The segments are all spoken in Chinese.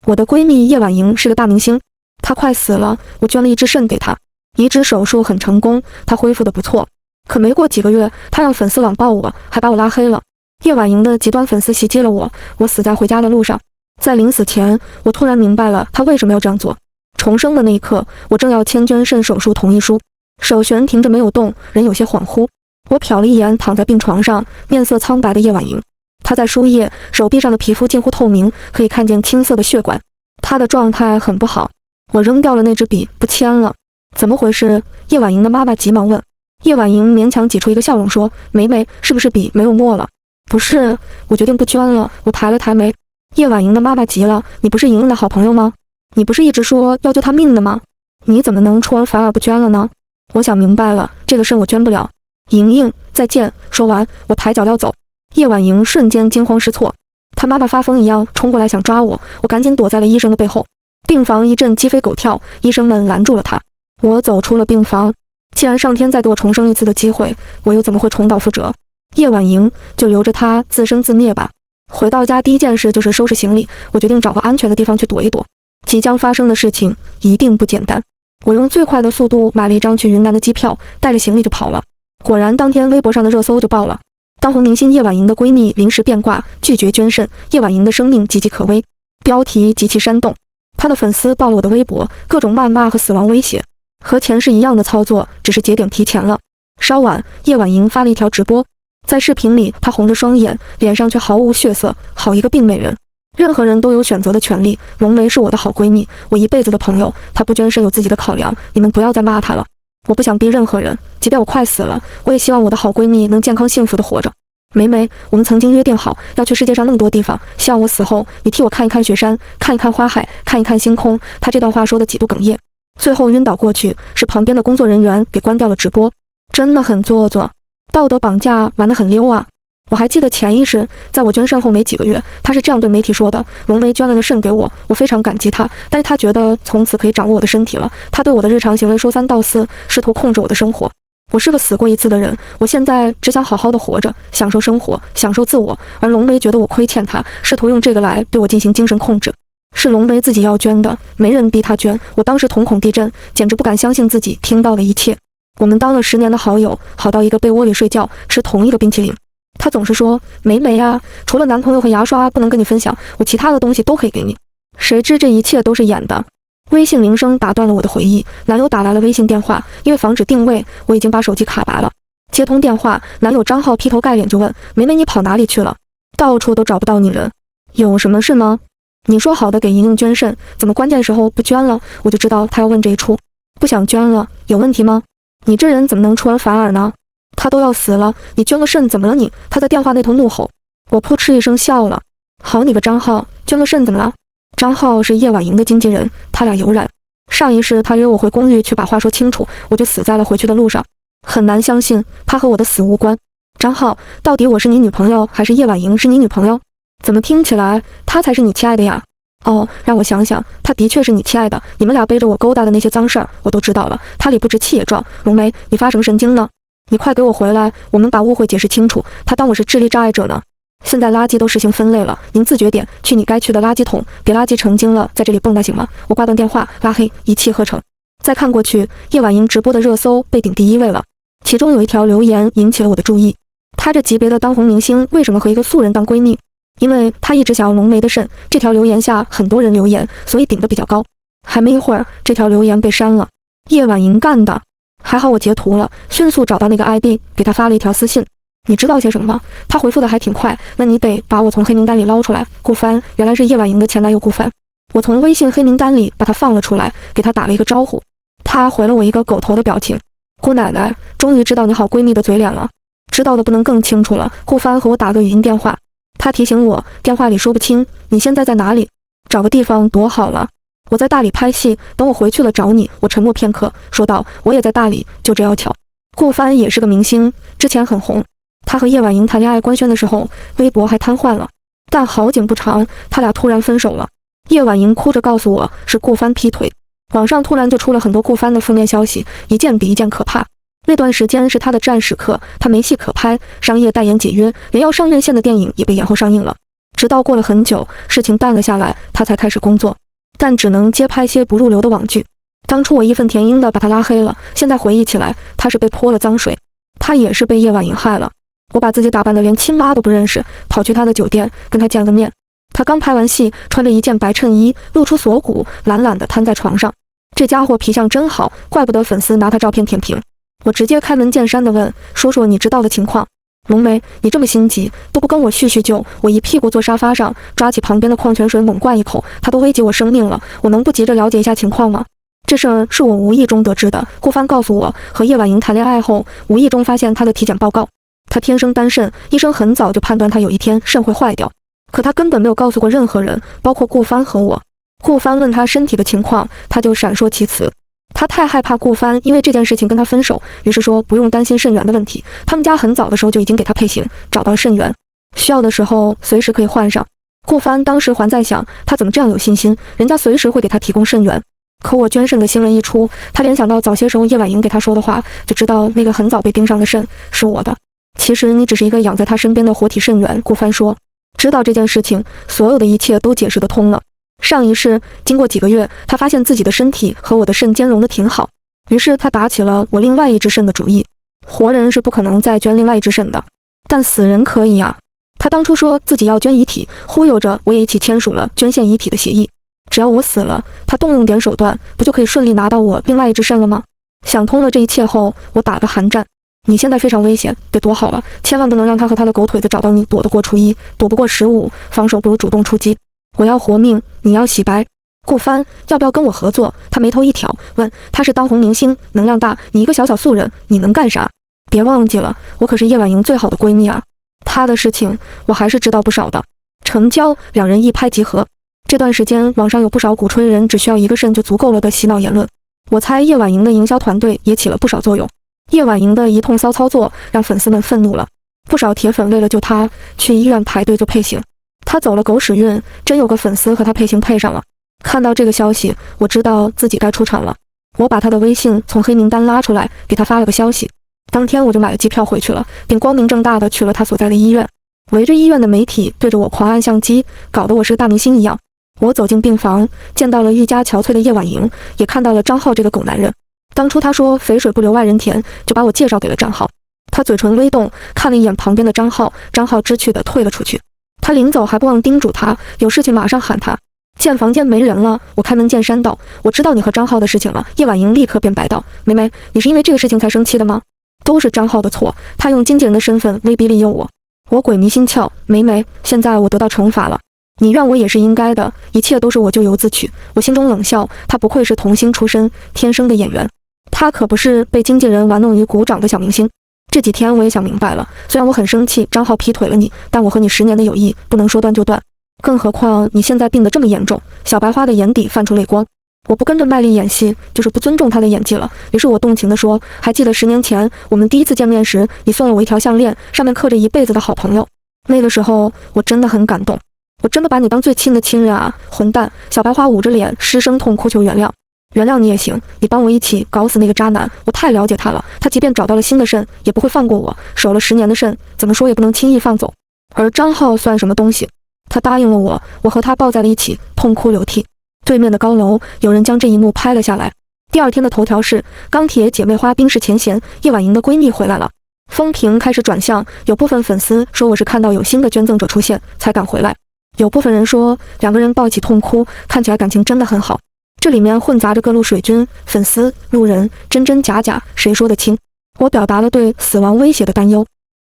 我的闺蜜叶婉莹是个大明星，她快死了，我捐了一只肾给她，移植手术很成功，她恢复得不错。可没过几个月，她让粉丝网暴我，还把我拉黑了。叶婉莹的极端粉丝袭击了我，我死在回家的路上。在临死前，我突然明白了她为什么要这样做。重生的那一刻，我正要签捐肾手术同意书，手悬停着没有动，人有些恍惚。我瞟了一眼躺在病床上面色苍白的叶婉莹，她在输液，手臂上的皮肤近乎透明，可以看见青色的血管。她的状态很不好。我扔掉了那支笔，不签了。怎么回事？叶婉莹的妈妈急忙问。叶婉莹勉强挤出一个笑容说：梅梅，是不是笔没有墨了？不是，我决定不捐了。我抬了抬眉。叶婉莹的妈妈急了：你不是莹莹的好朋友吗？你不是一直说要救她命的吗？你怎么能出尔反尔不捐了呢？我想明白了，这个肾我捐不了。莹莹，再见。说完，我抬脚要走。叶婉莹瞬间惊慌失措，她妈妈发疯一样冲过来想抓我，我赶紧躲在了医生的背后。病房一阵鸡飞狗跳，医生们拦住了她。我走出了病房。既然上天再给我重生一次的机会，我又怎么会重蹈覆辙？叶婉莹，就留着她自生自灭吧。回到家第一件事就是收拾行李，我决定找个安全的地方去躲一躲。即将发生的事情一定不简单。我用最快的速度买了一张去云南的机票，带着行李就跑了。果然当天微博上的热搜就爆了，当红明星叶婉莹的闺蜜临时变卦，拒绝捐肾，叶婉莹的生命岌岌可危。标题极其煽动，她的粉丝爆了我的微博，各种谩骂和死亡威胁，和前世一样的操作，只是节点提前了。稍晚，叶婉莹发了一条直播，在视频里她红着双眼，脸上却毫无血色，好一个病美人。任何人都有选择的权利，龙梅是我的好闺蜜，我一辈子的朋友，她不捐肾有自己的考量，你们不要再骂她了。我不想逼任何人，即便我快死了，我也希望我的好闺蜜能健康幸福的活着。梅梅，我们曾经约定好要去世界上那么多地方，希望我死后你替我看一看雪山，看一看花海，看一看星空。她这段话说的几度哽咽，最后晕倒过去，是旁边的工作人员给关掉了直播。真的很做作，道德绑架玩得很溜啊。我还记得前一世，在我捐肾后没几个月，他是这样对媒体说的：龙梅捐了个肾给我，我非常感激他，但是他觉得从此可以掌握我的身体了，他对我的日常行为说三道四，试图控制我的生活。我是个死过一次的人，我现在只想好好的活着，享受生活，享受自我，而龙梅觉得我亏欠他，试图用这个来对我进行精神控制。是龙梅自己要捐的，没人逼她捐。我当时瞳孔地震，简直不敢相信自己听到的一切。我们当了10年的好友，好到一个被窝里睡觉，吃同一个冰淇淋。他总是说：梅梅啊，除了男朋友和牙刷不能跟你分享，我其他的东西都可以给你。谁知这一切都是演的。微信铃声打断了我的回忆，男友打来了微信电话，因为防止定位，我已经把手机卡拔了。接通电话，男友张浩劈头盖脸就问：梅梅你跑哪里去了？到处都找不到你人，有什么事吗？你说好的给莹莹捐肾，怎么关键时候不捐了？我就知道他要问这一出。不想捐了，有问题吗？你这人怎么能出尔反尔呢？他都要死了，你捐个肾怎么了你？他在电话那头怒吼。我扑哧一声笑了。好你个张浩，捐个肾怎么了？张浩是叶婉莹的经纪人，他俩有染。上一世他约我回公寓去把话说清楚，我就死在了回去的路上。很难相信他和我的死无关。张浩，到底我是你女朋友还是叶婉莹是你女朋友？怎么听起来他才是你亲爱的呀？哦，让我想想，他的确是你亲爱的，你们俩背着我勾搭的那些脏事儿我都知道了，他里不知气也壮。龙梅，你发什么神经呢？你快给我回来，我们把误会解释清楚，他当我是智力障碍者呢。现在垃圾都实行分类了，您自觉点，去你该去的垃圾桶，别垃圾成精了在这里蹦跶行吗？我挂断电话，拉黑，一气呵成。再看过去，叶婉莹直播的热搜被顶第1位了，其中有一条留言引起了我的注意。她这级别的当红明星为什么和一个素人当闺蜜？因为她一直想要龙梅的肾，这条留言下很多人留言，所以顶得比较高。还没一会儿，这条留言被删了，叶婉莹干的。还好我截图了，迅速找到那个 ID， 给他发了一条私信。你知道些什么吗？他回复的还挺快，那你得把我从黑名单里捞出来。顾帆，原来是叶婉莹的前男友顾帆。我从微信黑名单里把他放了出来，给他打了一个招呼。他回了我一个狗头的表情。姑奶奶，终于知道你好闺蜜的嘴脸了，知道的不能更清楚了。顾帆和我打个语音电话，他提醒我电话里说不清，你现在在哪里？找个地方躲好了。我在大理拍戏，等我回去了找你。我沉默片刻，说道：我也在大理，就这要巧。顾帆也是个明星，之前很红。他和叶婉莹谈恋爱官宣的时候，微博还瘫痪了。但好景不长，他俩突然分手了。叶婉莹哭着告诉我是顾帆劈腿。网上突然就出了很多顾帆的负面消息，一件比一件可怕。那段时间是他的战时刻，他没戏可拍，商业代言解约，连要上院线的电影也被延后上映了。直到过了很久，事情淡了下来，他才开始工作，但只能接拍些不入流的网剧。当初我义愤填膺地把他拉黑了，现在回忆起来，他是被泼了脏水，他也是被叶婉莹害了。我把自己打扮得连亲妈都不认识，跑去他的酒店跟他见个面。他刚拍完戏，穿着一件白衬衣，露出锁骨，懒懒地瘫在床上。这家伙皮相真好，怪不得粉丝拿他照片舔屏。我直接开门见山地问：说说你知道的情况。龙梅，你这么心急，都不跟我叙叙旧。我一屁股坐沙发上，抓起旁边的矿泉水猛灌一口，他都危及我生命了，我能不急着了解一下情况吗？这事儿是我无意中得知的，顾帆告诉我，和叶婉莹谈恋爱后，无意中发现她的体检报告，她天生单肾，医生很早就判断她有一天肾会坏掉，可她根本没有告诉过任何人，包括顾帆和我。顾帆问她身体的情况，她就闪烁其词。她太害怕顾帆因为这件事情跟她分手，于是说不用担心肾源的问题，他们家很早的时候就已经给她配型，找到了肾源，需要的时候随时可以换上。顾帆当时还在想，他怎么这样有信心，人家随时会给他提供肾源。可我捐肾的新闻一出，他联想到早些时候叶婉莹给他说的话，就知道那个很早被盯上的肾是我的。其实你只是一个养在他身边的活体肾源，顾帆说。知道这件事情，所有的一切都解释得通了。上一世，经过几个月，他发现自己的身体和我的肾兼容得挺好，于是他打起了我另外一只肾的主意。活人是不可能再捐另外一只肾的，但死人可以啊。他当初说自己要捐遗体，忽悠着我也一起签署了捐献遗体的协议。只要我死了，他动用点手段，不就可以顺利拿到我另外一只肾了吗？想通了这一切后，我打个寒战。你现在非常危险，得躲好了，千万不能让他和他的狗腿子找到你。躲得过初一，躲不过15，防守不如主动出击。我要活命，你要洗白。顾帆要不要跟我合作？他眉头一挑，问：他是当红明星，能量大，你一个小小素人，你能干啥？别忘记了，我可是叶婉莹最好的闺蜜啊。她的事情我还是知道不少的。成交，两人一拍即合。这段时间网上有不少鼓吹人只需要一个肾就足够了的洗脑言论，我猜叶婉莹的营销团队也起了不少作用。叶婉莹的一通骚操作让粉丝们愤怒了，不少铁粉为了救她去医院排队做配型。她走了狗屎运，真有个粉丝和她配型配上了。看到这个消息，我知道自己该出场了。我把她的微信从黑名单拉出来，给她发了个消息。当天我就买了机票回去了，并光明正大的去了她所在的医院。围着医院的媒体对着我狂按相机，搞得我是个大明星一样。我走进病房，见到了愈加憔悴的叶婉莹，也看到了张浩这个狗男人。当初他说肥水不流外人田，就把我介绍给了张浩。他嘴唇微动，看了一眼旁边的张浩，张浩知趣地退了出去。他临走还不忘叮嘱他，有事情马上喊他。见房间没人了，我开门见山道：我知道你和张浩的事情了。叶婉莹立刻变白道：梅梅，你是因为这个事情才生气的吗？都是张浩的错，他用经纪人的身份威逼利诱我。我鬼迷心窍，梅梅，现在我得到惩罚了。你怨我也是应该的，一切都是我咎由自取。我心中冷笑，他不愧是童星出身，天生的演员。他可不是被经纪人玩弄于股掌的小明星。这几天我也想明白了，虽然我很生气张浩劈腿了你，但我和你10年的友谊不能说断就断。更何况你现在病得这么严重。小白花的眼底泛出泪光。我不跟着麦丽演戏，就是不尊重她的演技了。于是我动情地说，还记得10年前我们第一次见面时，你送了我一条项链，上面刻着一辈子的好朋友。那个时候我真的很感动，我真的把你当最亲的亲人啊！混蛋！小白花捂着脸失声痛哭求原谅。原谅你也行，你帮我一起搞死那个渣男，我太了解他了，他即便找到了新的肾，也不会放过我。守了10年的肾，怎么说也不能轻易放走。而张浩算什么东西？他答应了我，我和他抱在了一起，痛哭流涕。对面的高楼，有人将这一幕拍了下来。第二天的头条是钢铁姐妹花冰释前嫌，叶婉莹的闺蜜回来了。风评开始转向，有部分粉丝说我是看到有新的捐赠者出现才敢回来，有部分人说两个人抱一起痛哭，看起来感情真的很好。这里面混杂着各路水军、粉丝、路人，真真假假，谁说得清？我表达了对死亡威胁的担忧。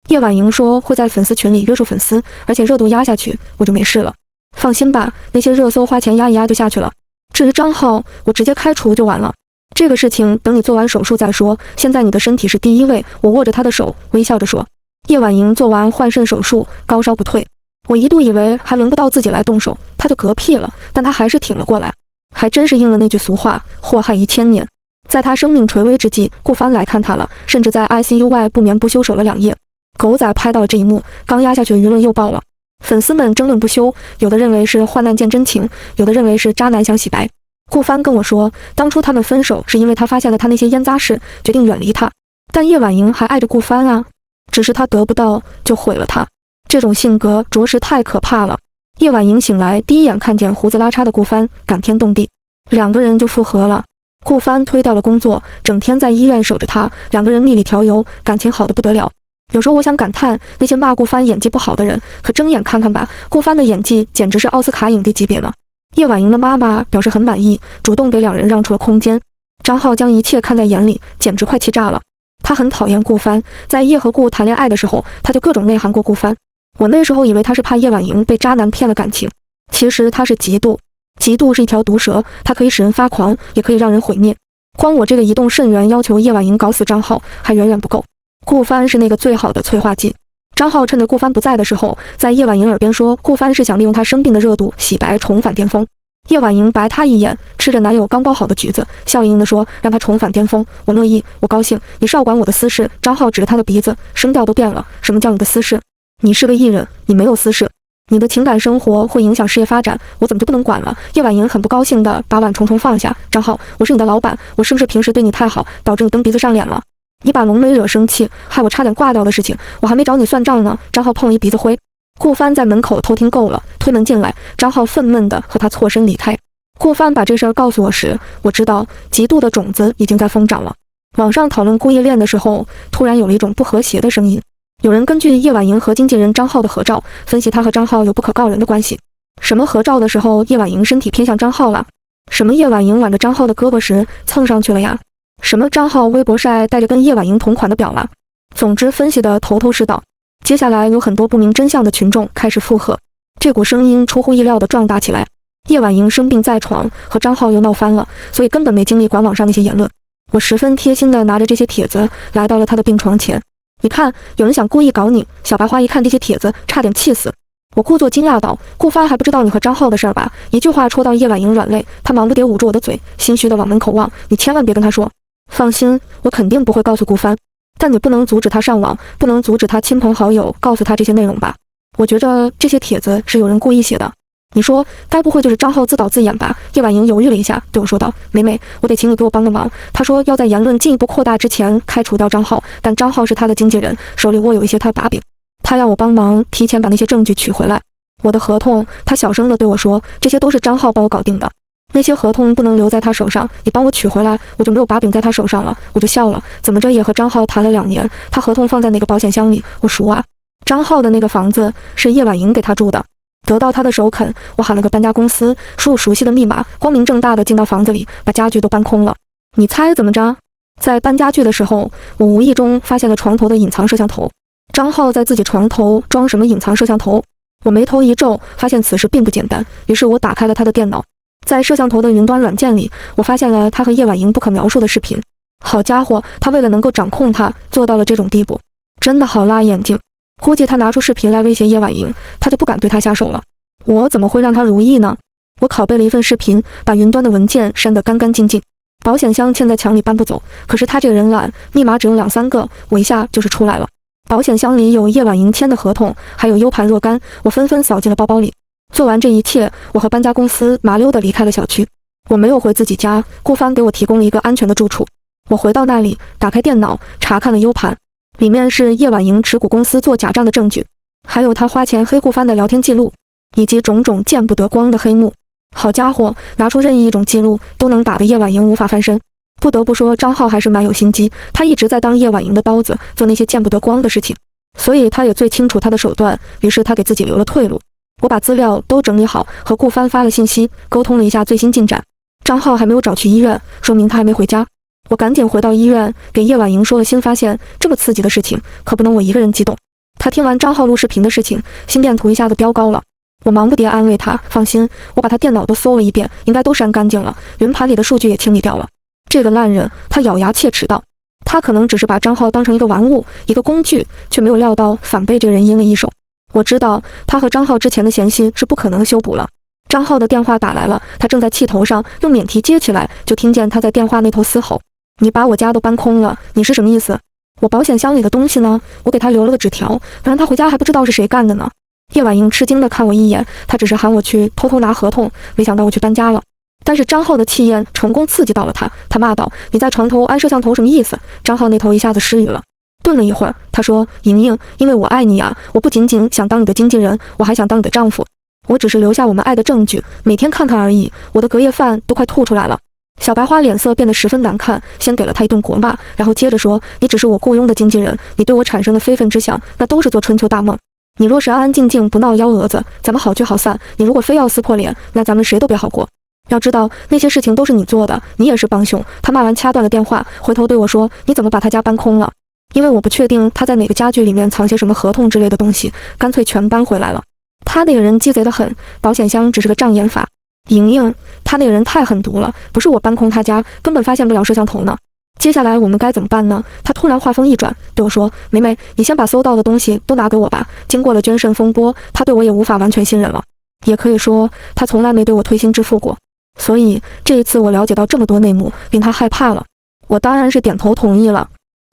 叶婉莹说会在粉丝群里约束粉丝，而且热度压下去，我就没事了。放心吧，那些热搜花钱压一压就下去了。至于张浩，我直接开除就完了。这个事情等你做完手术再说，现在你的身体是第一位。我握着他的手，微笑着说。叶婉莹做完换肾手术，高烧不退。我一度以为还轮不到自己来动手，他就嗝屁了，但他还是挺了过来。还真是应了那句俗话，祸害1000年。在他生命垂危之际，顾帆来看他了，甚至在 ICU 外不眠不休守了2夜。狗仔拍到了这一幕，刚压下去的舆论又爆了，粉丝们争论不休，有的认为是患难见真情，有的认为是渣男想洗白。顾帆跟我说，当初他们分手是因为他发现了他那些烟杂事，决定远离他。但叶婉莹还爱着顾帆啊，只是他得不到就毁了他，这种性格着实太可怕了。叶婉莹醒来，第一眼看见胡子拉碴的顾帆，感天动地，两个人就复合了。顾帆推掉了工作，整天在医院守着她，两个人蜜里调油，感情好得不得了。有时候我想感叹那些骂顾帆演技不好的人，可睁眼看看吧，顾帆的演技简直是奥斯卡影帝级别呢。叶婉莹的妈妈表示很满意，主动给两人让出了空间。张浩将一切看在眼里，简直快气炸了。他很讨厌顾帆，在叶和顾谈恋爱的时候，他就各种内涵过顾帆。我那时候以为他是怕叶婉莹被渣男骗了感情，其实他是嫉妒。嫉妒是一条毒蛇，它可以使人发狂，也可以让人毁灭。光我这个移动肾源要求叶婉莹搞死张浩还远远不够，顾帆是那个最好的催化剂。张浩趁着顾帆不在的时候，在叶婉莹耳边说顾帆是想利用她生病的热度洗白重返巅峰。叶婉莹白他一眼，吃着男友刚剥好的橘子，笑盈盈地说：“让他重返巅峰，我乐意，我高兴。你少管我的私事。”张浩指着他的鼻子，声调都变了：“什么叫你的私事？你是个艺人，你没有私事。你的情感生活会影响事业发展，我怎么就不能管了？”叶婉莹很不高兴地把碗重重放下。张浩，我是你的老板，我是不是平时对你太好，导致你蹬鼻子上脸了？你把龙梅惹生气，害我差点挂掉的事情，我还没找你算账呢。张浩碰一鼻子灰。顾帆在门口偷听够了，推门进来，张浩愤懑地和他错身离开。顾帆把这事儿告诉我时，我知道嫉妒的种子已经在疯长了。网上讨论顾夜恋的时候，突然有了一种不和谐的声音。有人根据叶婉莹和经纪人张浩的合照，分析他和张浩有不可告人的关系。什么合照的时候叶婉莹身体偏向张浩了？什么叶婉莹挽着张浩的胳膊时蹭上去了呀？什么张浩微博晒带着跟叶婉莹同款的表了？总之分析的头头是道。接下来有很多不明真相的群众开始附和，这股声音出乎意料地壮大起来。叶婉莹生病在床，和张浩又闹翻了，所以根本没精力管网上那些言论。我十分贴心地拿着这些帖子来到了他的病床前。你看，有人想故意搞你。小白花一看这些帖子，差点气死。我故作惊讶道：“顾帆还不知道你和张浩的事儿吧？”一句话戳到叶婉莹软肋，她忙不迭捂住我的嘴，心虚地往门口望。你千万别跟他说。放心，我肯定不会告诉顾帆。但你不能阻止他上网，不能阻止他亲朋好友告诉他这些内容吧？我觉着这些帖子是有人故意写的。你说，该不会就是张浩自导自演吧？叶婉莹犹豫了一下，对我说道：“美美，我得请你给我帮个忙。”他说要在言论进一步扩大之前开除掉张浩，但张浩是他的经纪人，手里握有一些他的把柄，他要我帮忙提前把那些证据取回来。我的合同，他小声地对我说，这些都是张浩帮我搞定的，那些合同不能留在他手上，你帮我取回来，我就没有把柄在他手上了。我就笑了，怎么着也和张浩谈了2年，他合同放在那个保险箱里，我熟啊。张浩的那个房子是叶婉莹给他住的，得到他的首肯，我喊了个搬家公司，输入熟悉的密码，光明正大的进到房子里，把家具都搬空了。你猜怎么着？在搬家具的时候，我无意中发现了床头的隐藏摄像头。张浩在自己床头装什么隐藏摄像头？我眉头一皱，发现此事并不简单，于是我打开了他的电脑。在摄像头的云端软件里，我发现了他和叶婉莹不可描述的视频。好家伙，他为了能够掌控他，做到了这种地步，真的好辣眼睛。估计他拿出视频来威胁叶婉莹，他就不敢对他下手了。我怎么会让他如意呢？我拷贝了一份视频，把云端的文件删得干干净净。保险箱嵌在墙里搬不走，可是他这个人懒，密码只有2-3个，我一下就是出来了。保险箱里有叶婉莹签的合同，还有 U 盘若干，我纷纷扫进了包包里。做完这一切，我和搬家公司麻溜地离开了小区。我没有回自己家，顾帆给我提供了一个安全的住处。我回到那里，打开电脑，查看了 U 盘，里面是叶婉莹持股公司做假账的证据，还有他花钱黑顾帆的聊天记录，以及种种见不得光的黑幕。好家伙，拿出任意一种记录都能打得叶婉莹无法翻身。不得不说，张浩还是蛮有心机，他一直在当叶婉莹的刀子，做那些见不得光的事情，所以他也最清楚他的手段，于是他给自己留了退路。我把资料都整理好，和顾帆发了信息，沟通了一下最新进展。张浩还没有找去医院，说明他还没回家。我赶紧回到医院，给叶婉莹说了新发现，这么刺激的事情可不能我一个人激动。他听完张浩录视频的事情，心电图一下子飙高了。我忙不迭安慰他，放心，我把他电脑都搜了一遍，应该都删干净了，云盘里的数据也清理掉了。这个烂人，他咬牙切齿道，他可能只是把张浩当成一个玩物，一个工具，却没有料到反被这个人阴了一手。我知道他和张浩之前的嫌隙是不可能修补了。张浩的电话打来了，他正在气头上，用免提接起来，就听见他在电话那头嘶吼：“你把我家都搬空了，你是什么意思？我保险箱里的东西呢？我给他留了个纸条，不然他回家还不知道是谁干的呢。”叶婉莹吃惊地看我一眼，他只是喊我去偷偷拿合同，没想到我去搬家了。但是张浩的气焰成功刺激到了他，他骂道：“你在床头安摄像头什么意思？”张浩那头一下子失语了。顿了一会儿，他说：“莹莹，因为我爱你啊，我不仅仅想当你的经纪人，我还想当你的丈夫。”我只是留下我们爱的证据，每天看看而已。我的隔夜饭都快吐出来了。小白花脸色变得十分难看，先给了他一顿国骂，然后接着说：“你只是我雇佣的经纪人，你对我产生的非分之想，那都是做春秋大梦。你若是安安静静不闹幺蛾子，咱们好聚好散；你如果非要撕破脸，那咱们谁都别好过。要知道那些事情都是你做的，你也是帮凶。”他骂完掐断了电话，回头对我说：“你怎么把他家搬空了？因为我不确定他在哪个家具里面藏些什么合同之类的东西，干脆全搬回来了。他那个人鸡贼得很，保险箱只是个障眼法。莹莹，他那个人太狠毒了，不是我搬空他家，根本发现不了摄像头呢。接下来我们该怎么办呢？”他突然话锋一转，对我说：“梅梅，你先把搜到的东西都拿给我吧。经过了捐肾风波，他对我也无法完全信任了。也可以说，他从来没对我推心置腹过。所以这一次我了解到这么多内幕，令他害怕了。我当然是点头同意了。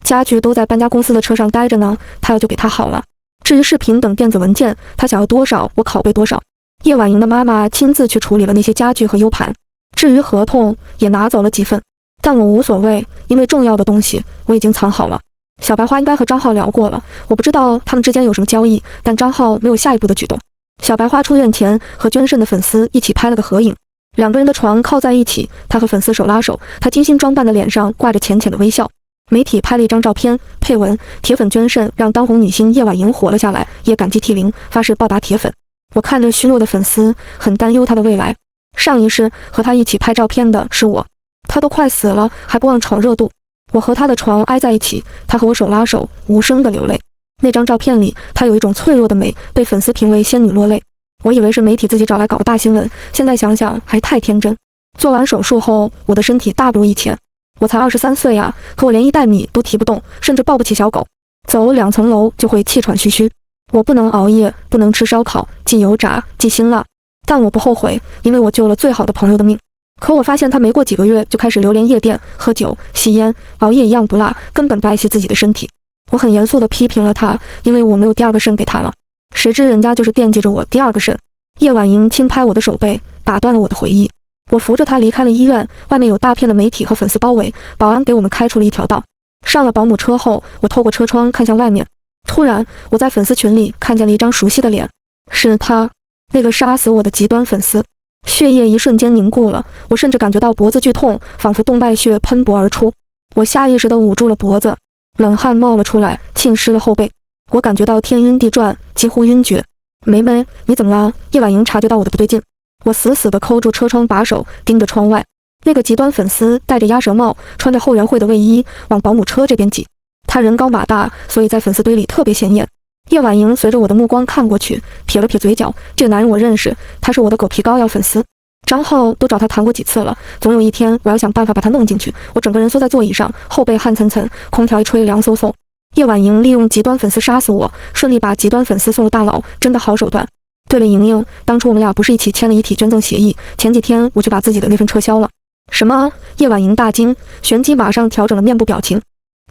家具都在搬家公司的车上待着呢，他要就给他好了。至于视频等电子文件，他想要多少，我拷贝多少。”叶婉莹的妈妈亲自去处理了那些家具和 U 盘，至于合同也拿走了几份，但我无所谓，因为重要的东西我已经藏好了。小白花应该和张浩聊过了，我不知道他们之间有什么交易，但张浩没有下一步的举动。小白花出院前和捐肾的粉丝一起拍了个合影，两个人的床靠在一起，他和粉丝手拉手，他精心装扮的脸上挂着浅浅的微笑。媒体拍了一张照片，配文：“铁粉捐肾让当红女星叶婉莹活了下来，也感激涕零，发誓报答铁粉。”我看着虚弱的粉丝，很担忧他的未来。上一世和他一起拍照片的是我，他都快死了，还不忘闯热度。我和他的床挨在一起，他和我手拉手，无声的流泪。那张照片里，他有一种脆弱的美，被粉丝评为仙女落泪。我以为是媒体自己找来搞个大新闻，现在想想还太天真。做完手术后，我的身体大不如以前。我才23岁啊，可我连1袋米都提不动，甚至抱不起小狗，走2层楼就会气喘吁吁。我不能熬夜，不能吃烧烤，既油炸既辛辣，但我不后悔，因为我救了最好的朋友的命。可我发现他没过几个月就开始流连夜店、喝酒、吸烟，熬夜一样不落，根本不爱惜自己的身体。我很严肃地批评了他，因为我没有第二个肾给他了。谁知人家就是惦记着我第二个肾。叶婉莹轻拍我的手背，打断了我的回忆。我扶着他离开了医院，外面有大片的媒体和粉丝包围，保安给我们开出了一条道。上了保姆车后，我透过车窗看向外面。突然，我在粉丝群里看见了一张熟悉的脸，是他，那个杀死我的极端粉丝。血液一瞬间凝固了，我甚至感觉到脖子剧痛，仿佛动脉血喷薄而出。我下意识地捂住了脖子，冷汗冒了出来，浸湿了后背。我感觉到天晕地转，几乎晕厥。梅梅，你怎么了？叶婉莹察觉到我的不对劲，我死死地抠住车窗把手，盯着窗外。那个极端粉丝戴着鸭舌帽，穿着后援会的卫衣，往保姆车这边挤。他人高马大，所以在粉丝堆里特别显眼。叶婉莹随着我的目光看过去，撇了撇嘴角，这个男人我认识，他是我的狗皮膏药粉丝。张浩都找他谈过几次了，总有一天我要想办法把他弄进去。我整个人缩在座椅上，后背汗涔涔，空调一吹凉飕飕。叶婉莹利用极端粉丝杀死我，顺利把极端粉丝送入大牢，真的好手段。对了，莹莹，当初我们俩不是一起签了遗体捐赠协议，前几天我就把自己的那份撤销了。什么？叶婉莹大惊，旋即马上调整了面部表情。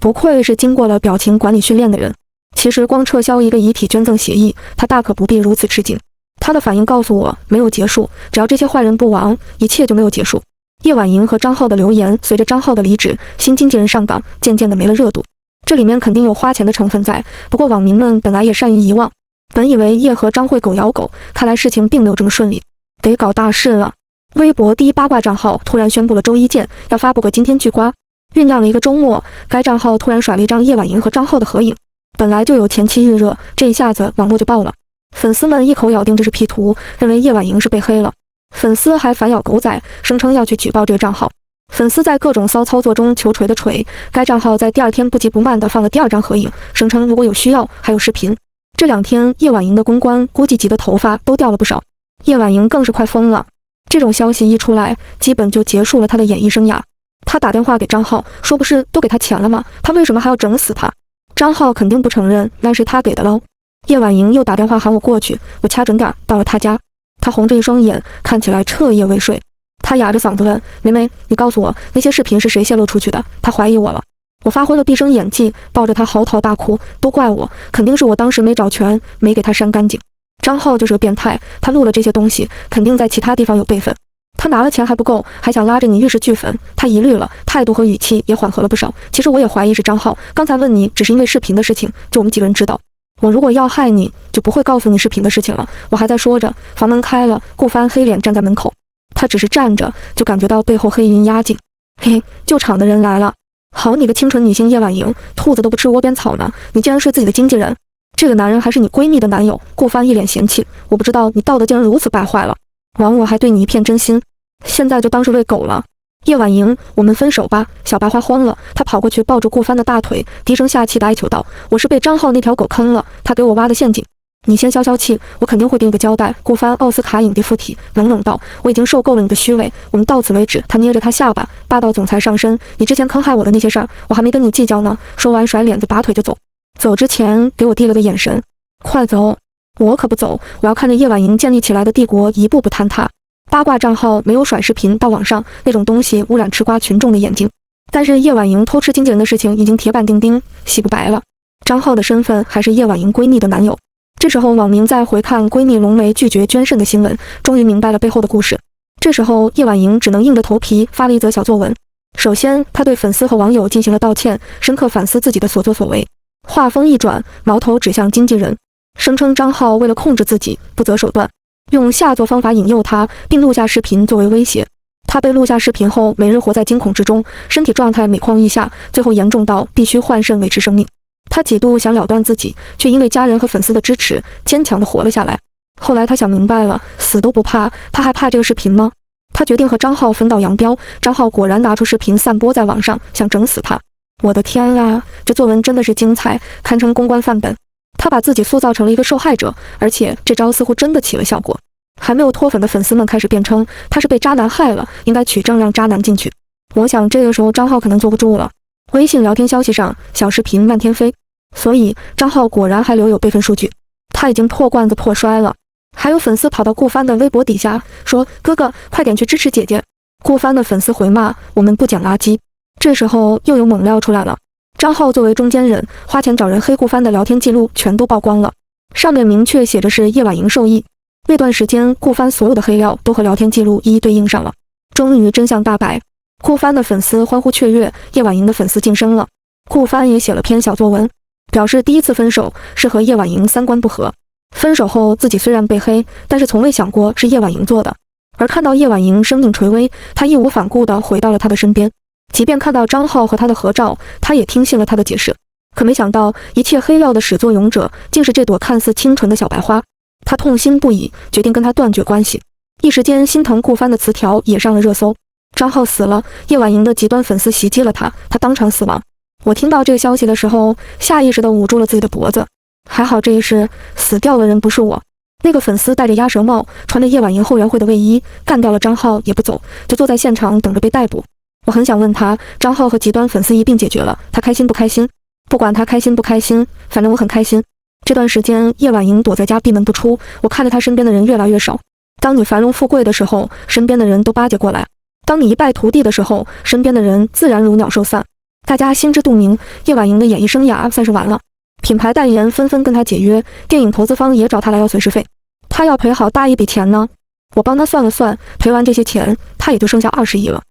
不愧是经过了表情管理训练的人。其实光撤销一个遗体捐赠协议，他大可不必如此吃惊。他的反应告诉我，没有结束，只要这些坏人不亡，一切就没有结束。叶婉莹和张浩的留言，随着张浩的离职，新经纪人上岗，渐渐的没了热度。这里面肯定有花钱的成分在，不过网民们本来也善于遗忘。本以为叶和张会狗咬狗，看来事情并没有这么顺利，得搞大事了。微博第一八卦账号突然宣布了周一见，要发布个今天剧瓜。酝酿了一个周末，该账号突然甩了一张叶婉莹和张浩的合影。本来就有前期预热，这一下子网络就爆了。粉丝们一口咬定这是 P 图，认为叶婉莹是被黑了。粉丝还反咬狗仔，声称要去举报这个账号。粉丝在各种骚操作中求锤的锤，该账号在第二天不急不慢地放了第二张合影，声称如果有需要还有视频。这2天叶婉莹的公关估计急得头发都掉了不少，叶婉莹更是快疯了。这种消息一出来，基本就结束了她的演艺生涯。他打电话给张浩，说不是都给他钱了吗？他为什么还要整死他？张浩肯定不承认，那是他给的喽。叶婉莹又打电话喊我过去，我掐准点到了他家。他红着一双眼，看起来彻夜未睡。他哑着嗓子问：“梅梅，你告诉我那些视频是谁泄露出去的？他怀疑我了。”我发挥了毕生演技，抱着他嚎啕大哭，都怪我，肯定是我当时没找全，没给他删干净。张浩就是个变态，他录了这些东西，肯定在其他地方有备份。他拿了钱还不够，还想拉着你玉石俱焚。他疑虑了，态度和语气也缓和了不少。其实我也怀疑是张浩，刚才问你只是因为视频的事情，就我们几个人知道。我如果要害你，就不会告诉你视频的事情了。我还在说着，房门开了，顾帆黑脸站在门口。他只是站着，就感觉到背后黑云压境。嘿，救场的人来了！好你个清纯女性叶婉莹，兔子都不吃窝边草呢，你竟然睡自己的经纪人！这个男人还是你闺蜜的男友。顾帆一脸嫌弃，我不知道你道德竟然如此败坏了。枉我还对你一片真心，现在就当是喂狗了。叶婉莹，我们分手吧！小白花慌了，她跑过去抱住顾帆的大腿，低声下气地哀求道：“我是被张浩那条狗坑了，他给我挖的陷阱。你先消消气，我肯定会给你个交代。”顾帆奥斯卡影帝附体，冷冷道：“我已经受够了你的虚伪，我们到此为止。”他捏着他下巴，霸道总裁上身：“你之前坑害我的那些事儿，我还没跟你计较呢。”说完甩脸子拔腿就走，走之前给我递了个眼神：“快走！”我可不走，我要看着叶婉莹建立起来的帝国一步步坍塌。八卦账号没有甩视频到网上，那种东西污染吃瓜群众的眼睛。但是叶婉莹偷吃经纪人的事情已经铁板钉钉，洗不白了。张浩的身份还是叶婉莹闺蜜的男友。这时候网民在回看闺蜜龙梅拒绝捐肾的新闻，终于明白了背后的故事。这时候叶婉莹只能硬着头皮发了一则小作文。首先，她对粉丝和网友进行了道歉，深刻反思自己的所作所为。话锋一转，矛头指向经纪人，声称张浩为了控制自己不择手段，用下作方法引诱他，并录下视频作为威胁。他被录下视频后，每日活在惊恐之中，身体状态每况愈下，最后严重到必须换肾维持生命。他几度想了断自己，却因为家人和粉丝的支持，坚强地活了下来。后来他想明白了，死都不怕，他还怕这个视频吗？他决定和张浩分道扬镳。张浩果然拿出视频散播在网上，想整死他。我的天啊，这作文真的是精彩，堪称公关范本。他把自己塑造成了一个受害者，而且这招似乎真的起了效果。还没有脱粉的粉丝们开始辩称他是被渣男害了，应该取证让渣男进去。我想这个时候张浩可能坐不住了。微信聊天消息上，小视频漫天飞。所以张浩果然还留有备份数据，他已经破罐子破摔了。还有粉丝跑到顾帆的微博底下说：“哥哥，快点去支持姐姐。”顾帆的粉丝回骂：“我们不捡垃圾。”这时候又有猛料出来了。张浩作为中间人，花钱找人黑顾帆的聊天记录全都曝光了，上面明确写着是叶婉莹受益。那段时间，顾帆所有的黑料都和聊天记录一一对应上了。终于真相大白，顾帆的粉丝欢呼雀跃，叶婉莹的粉丝晋升了。顾帆也写了篇小作文，表示第一次分手是和叶婉莹三观不合，分手后自己虽然被黑，但是从未想过是叶婉莹做的。而看到叶婉莹生命垂危，他义无反顾地回到了她的身边。即便看到张浩和他的合照，他也听信了他的解释。可没想到，一切黑料的始作俑者竟是这朵看似清纯的小白花。他痛心不已，决定跟他断绝关系。一时间，心疼顾帆的词条也上了热搜。张浩死了，叶婉莹的极端粉丝袭击了他，他当场死亡。我听到这个消息的时候，下意识地捂住了自己的脖子。还好这一世死掉的人不是我。那个粉丝戴着鸭舌帽，穿着叶婉莹后援会的卫衣，干掉了张浩也不走，就坐在现场等着被逮捕。我很想问他，张浩和极端粉丝一并解决了，他开心不开心？不管他开心不开心，反正我很开心。这段时间，叶婉莹躲在家闭门不出，我看着她身边的人越来越少。当你繁荣富贵的时候，身边的人都巴结过来；当你一败涂地的时候，身边的人自然如鸟兽散。大家心知肚明，叶婉莹的演艺生涯算是完了。品牌代言纷纷跟她解约，电影投资方也找她来要损失费，她要赔好大一笔钱呢。我帮她算了算，赔完这些钱，她也就剩下20亿了。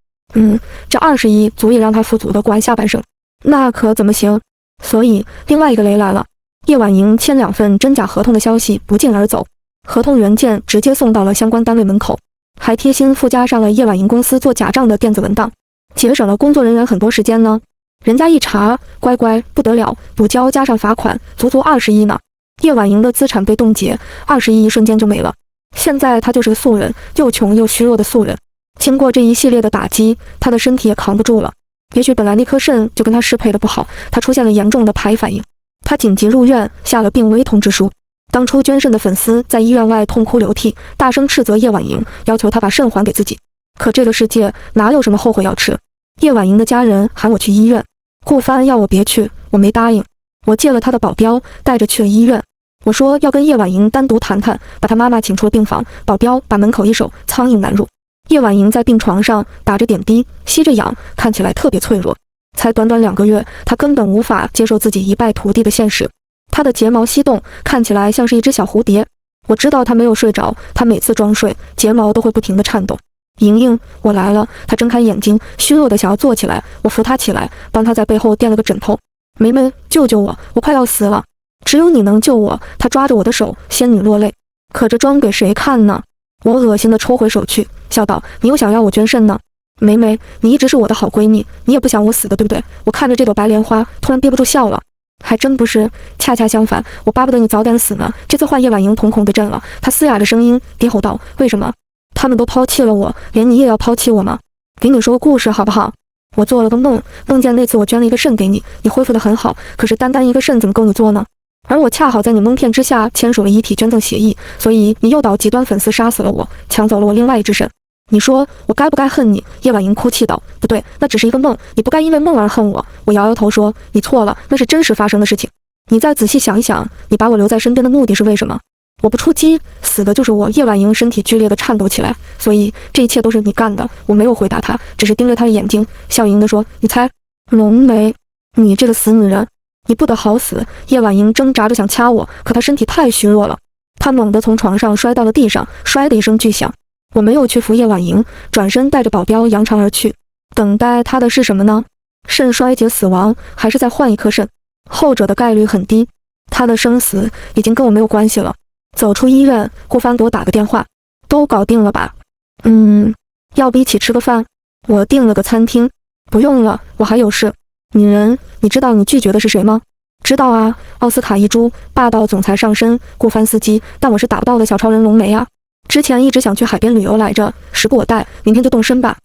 这20亿足以让她富足的过完下半生，那可怎么行？所以另外一个雷来了，叶婉莹签2份真假合同的消息不胫而走，合同原件直接送到了相关单位门口，还贴心附加上了叶婉莹公司做假账的电子文档，节省了工作人员很多时间呢。人家一查，乖乖不得了，补交加上罚款，足足20亿呢。叶婉莹的资产被冻结，20亿一瞬间就没了。现在她就是个素人，又穷又虚弱的素人。经过这一系列的打击，她的身体也扛不住了。也许本来那颗肾就跟她适配的不好，她出现了严重的排反应。她紧急入院，下了病危通知书。当初捐肾的粉丝在医院外痛哭流涕，大声斥责叶婉莹，要求她把肾还给自己。可这个世界哪有什么后悔药吃？叶婉莹的家人喊我去医院，顾帆要我别去，我没答应。我借了他的保镖，带着去了医院。我说要跟叶婉莹单独谈谈，把她妈妈请出了病房，保镖把门口一守，苍蝇难入。叶婉莹在病床上打着点滴，吸着氧，看起来特别脆弱。才短短2个月，她根本无法接受自己一败涂地的现实。她的睫毛翕动，看起来像是一只小蝴蝶。我知道她没有睡着，她每次装睡，睫毛都会不停地颤动。莹莹，我来了。她睁开眼睛，虚弱的想要坐起来。我扶她起来，帮她在背后垫了个枕头。梅梅，救救我，我快要死了。只有你能救我。他抓着我的手，仙女落泪。可这装给谁看呢？我恶心地抽回手去，笑道：你又想要我捐肾呢？梅梅，你一直是我的好闺蜜，你也不想我死的，对不对？我看着这朵白莲花，突然憋不住笑了。还真不是，恰恰相反，我巴不得你早点死呢。这次换叶婉莹瞳孔地震了，她嘶哑着声音低吼道：为什么？他们都抛弃了我，连你也要抛弃我吗？给你说个故事好不好？我做了个梦，梦见那次我捐了一个肾给你，你恢复得很好，可是单单一个肾怎么够你做呢？而我恰好在你蒙骗之下签署了遗体捐赠协议，所以你诱导极端粉丝杀死了我，抢走了我另外一只肾。你说我该不该恨你？叶婉莹哭泣道：不对，那只是一个梦，你不该因为梦而恨我。我摇摇头说：你错了，那是真实发生的事情。你再仔细想一想，你把我留在身边的目的是为什么？我不出击，死的就是我。叶婉莹身体剧烈地颤抖起来，所以这一切都是你干的。我没有回答她，只是盯着她的眼睛，笑盈地说：你猜。浓眉，你这个死女人，你不得好死！叶婉莹挣扎着想掐我，可她身体太虚弱了，她猛地从床上摔到了地上，摔的一声巨响。我没有去扶叶婉莹，转身带着保镖扬长而去。等待她的是什么呢？肾衰竭死亡，还是再换一颗肾？后者的概率很低，她的生死已经跟我没有关系了。走出医院，顾帆给我打个电话：都搞定了吧？要不一起吃个饭？我订了个餐厅。不用了，我还有事。女人，你知道你拒绝的是谁吗？知道啊，奥斯卡一猪，霸道总裁上身，顾帆司机，但我是打不到的小超人浓眉啊。之前一直想去海边旅游来着，时不我待，明天就动身吧。